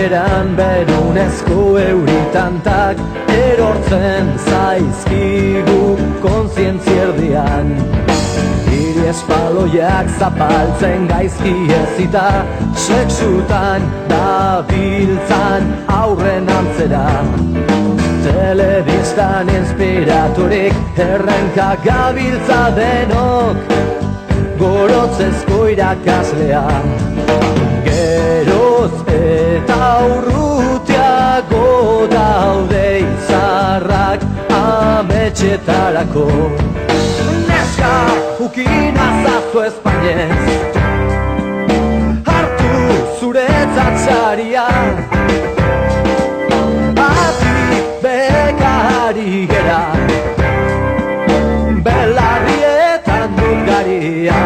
bileran berunezko euritantak erortzen zaizkigu kontzientzierdian. Hiri espaloiak zapaltzen gaizki ezita, sexutan dabiltzan aurren antzera. Telebistan inspiraturik errenka gabiltza denok, gorotzezko irakaslea. Geroz eta urrutiago daude izarrak ametxetarako. Neska, ukina zazu Espainez, hartu zuretzat saria. Adi bekari gera, belarrietan dulgaria.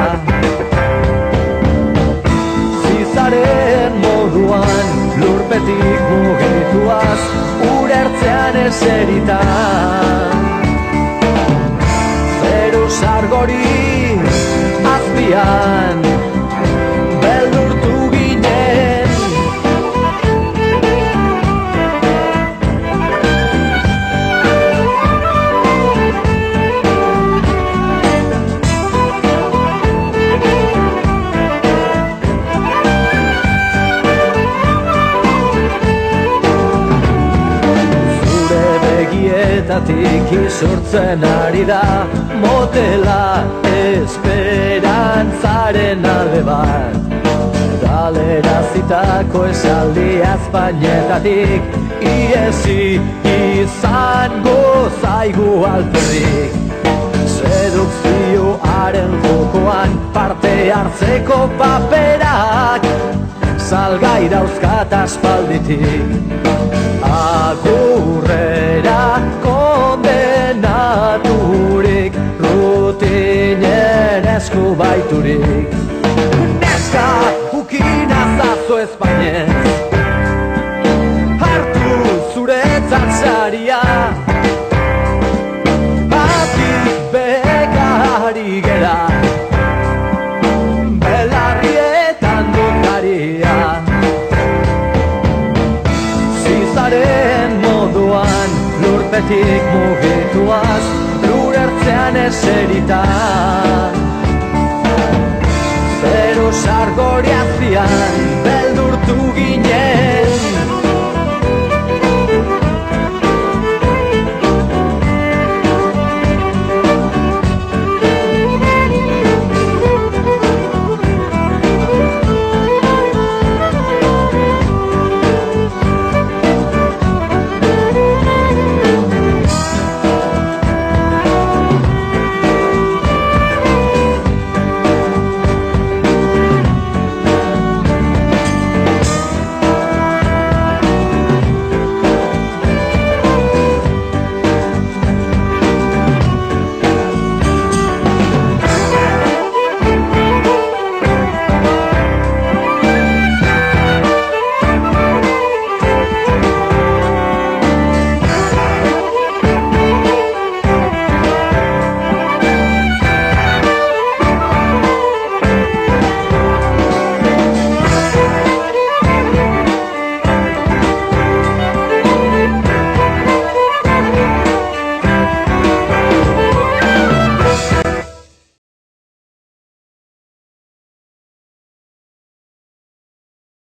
Zizaren moduan lurpetik mugituaz, urertzean eseritan. Zeru sargori azpian, beldurtu ginen. Begietatik isurtzen ari da motela esperantzaren alde bat. Galerazitako esaldia Espainetatik iesi izango zaigu alperrik. Sedukzioaren jokoan parte hartzeko paperak salgai dauzkat aspalditik. Agurrera kondenaturik, rutinen esku baiturik. Neska, ukina zazu Espainez, hartu zuretzat saria. Atik bekari gera, belarrietan dulgaria. Zizaren moduan lurpetik mugituaz, lurertzean eseritan. Zeru sargori azpian beldurtu ginen.